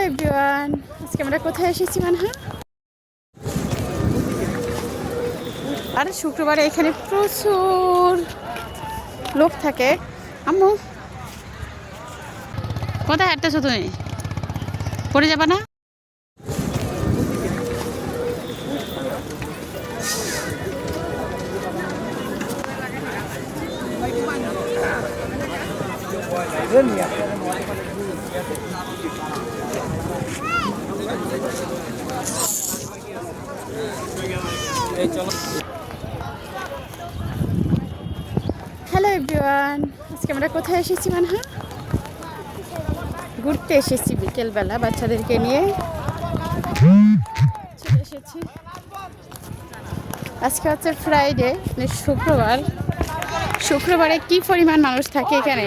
Everyone, আজকে আমরা কোথায় এসেছি মানহা? আর শুক্রবারে এখানে প্রচুর লোক থাকে। আম্মু কোথায় হাঁটতেছো তুমি? পড়ে যাবা না? হ্যালো এভরিওয়ান, আজকে আমরা কোথায় এসেছি মানহা? ঘুরতে এসেছি বিকেলবেলা বাচ্চাদেরকে নিয়ে চলে এসেছি। আজকে হচ্ছে ফ্রাইডে, মানে শুক্রবার। শুক্রবারে কি পরিমাণ মানুষ থাকে এখানে,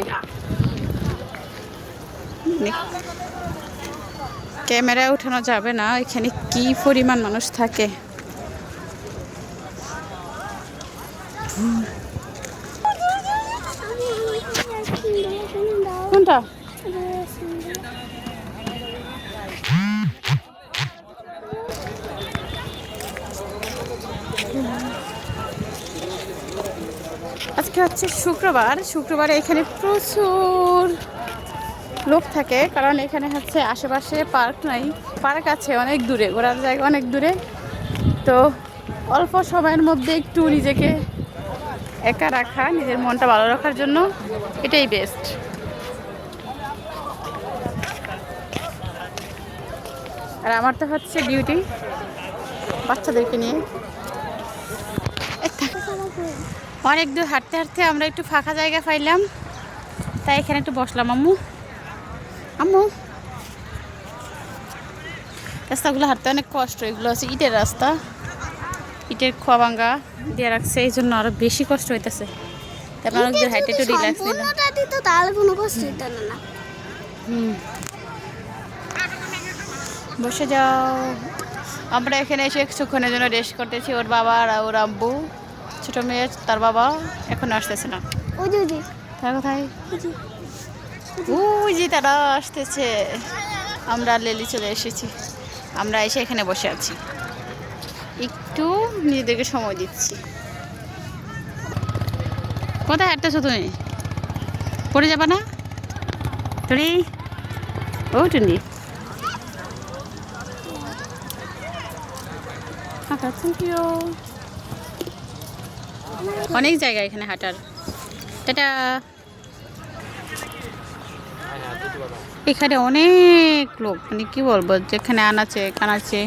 ক্যামেরায় উঠানো যাবে না। এখানে কি পরিমাণ মানুষ থাকে। কোনটা? আজকে হচ্ছে শুক্রবার। শুক্রবারে এখানে প্রচুর লোক থাকে, কারণ এখানে হচ্ছে আশেপাশে পার্ক নাই। পার্ক আছে অনেক দূরে, ঘোরার জায়গা অনেক দূরে। তো অল্প সময়ের মধ্যে একটু নিজেকে একা রাখা, নিজের মনটা ভালো রাখার জন্য এটাই বেস্ট। আর আমার তো হচ্ছে ডিউটি বাচ্চাদেরকে নিয়ে। অনেক দূর হাঁটতে হাঁটতে আমরা একটু ফাঁকা জায়গা পাইলাম, তাই এখানে একটু বসলাম। আম্মু আম্মু রাস্তাগুলো হাঁটতে অনেক কষ্ট। এগুলো হচ্ছে ইটের রাস্তা, ইটের খোয়া ভাঙ্গা দিয়ে রাখছে, এই জন্য আরো বেশি কষ্ট হইতেছে। তারপর অনেক দূর হাঁটতে একটু রিল্যাক্স নিলাম। বসে যাও। আমরা এখানে এসে কিছুক্ষণের জন্য রেস্ট করতেছি। ওর বাবা আর ওর আব্বু, ছোট মেয়ে তার বাবা এখন আসতেছে না। তারা কোথায়? ওই যে তারা আসতেছে। আমরা লেলি চলে এসেছি। আমরা এসে এখানে বসে আছি, একটু নিজেদেরকে সময় দিচ্ছি। কোথায় হাঁটতেছো তুমি? পড়ে যাবা না? টুনি ও টুনি, অনেক জায়গা এখানে হাঁটার। টাটা। এখানে অনেক লোক, মানে কি বলবো, যেখানে আনাচে কানাচে